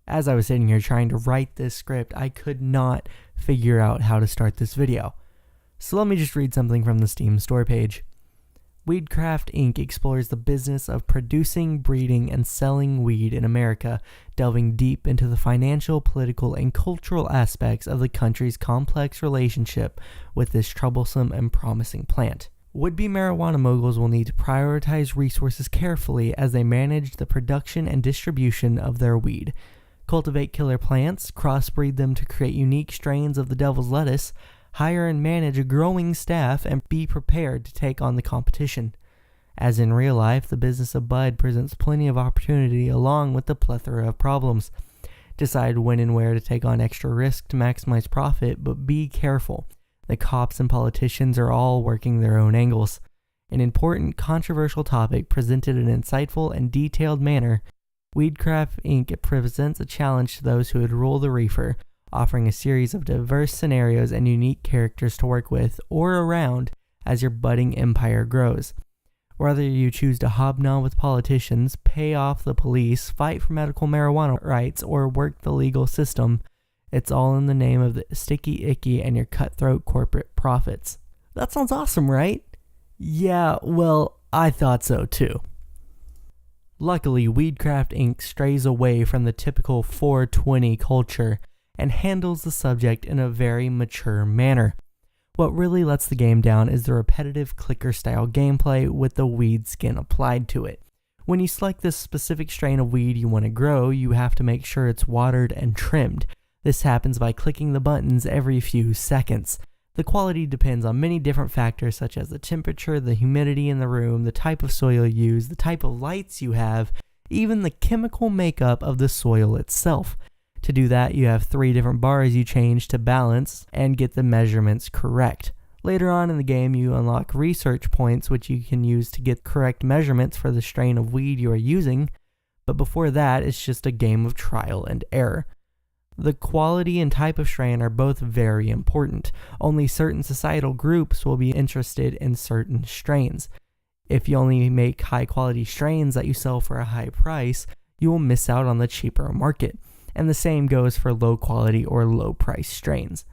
As I was sitting here trying to write this script, I could not figure out how to start this video. So let me just read something from the Steam store page. Weedcraft Inc. explores the business of producing, breeding, and selling weed in America, delving deep into the financial, political, and cultural aspects of the country's complex relationship with this troublesome and promising plant. Would-be marijuana moguls will need to prioritize resources carefully as they manage the production and distribution of their weed. Cultivate killer plants, crossbreed them to create unique strains of the devil's lettuce, hire and manage a growing staff, and be prepared to take on the competition. As in real life, the business of bud presents plenty of opportunity along with the plethora of problems. Decide when and where to take on extra risk to maximize profit, but be careful. The cops and politicians are all working their own angles. An important, controversial topic presented in an insightful and detailed manner, Weedcraft Inc. presents a challenge to those who would rule the reefer, offering a series of diverse scenarios and unique characters to work with or around as your budding empire grows. Whether you choose to hobnob with politicians, pay off the police, fight for medical marijuana rights, or work the legal system, it's all in the name of the sticky icky and your cutthroat corporate profits. That sounds awesome, right? Yeah, well, I thought so too. Luckily, Weedcraft Inc. strays away from the typical 420 culture and handles the subject in a very mature manner. What really lets the game down is the repetitive clicker-style gameplay with the weed skin applied to it. When you select this specific strain of weed you want to grow, you have to make sure it's watered and trimmed. This happens by clicking the buttons every few seconds. The quality depends on many different factors such as the temperature, the humidity in the room, the type of soil used, the type of lights you have, even the chemical makeup of the soil itself. To do that, you have 3 different bars you change to balance and get the measurements correct. Later on in the game, you unlock research points which you can use to get correct measurements for the strain of weed you are using, but before that, it's just a game of trial and error. The quality and type of strain are both very important. Only certain societal groups will be interested in certain strains. If you only make high quality strains that you sell for a high price, you will miss out on the cheaper market. And the same goes for low quality or low price strains.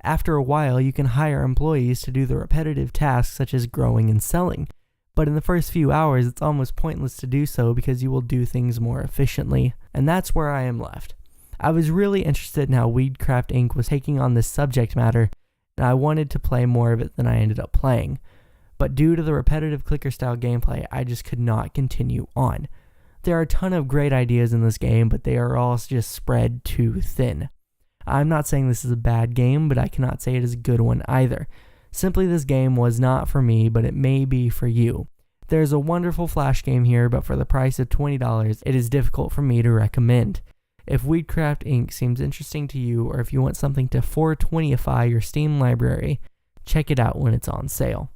After a while, you can hire employees to do the repetitive tasks such as growing and selling. But in the first few hours, it's almost pointless to do so because you will do things more efficiently. And that's where I am left. I was really interested in how Weedcraft Inc. was taking on this subject matter, and I wanted to play more of it than I ended up playing. But due to the repetitive clicker-style gameplay, I just could not continue on. There are a ton of great ideas in this game, but they are all just spread too thin. I'm not saying this is a bad game, but I cannot say it is a good one either. Simply, this game was not for me, but it may be for you. There's a wonderful Flash game here, but for the price of $20, it is difficult for me to recommend. If Weedcraft Inc. seems interesting to you, or if you want something to 420ify your Steam library, check it out when it's on sale.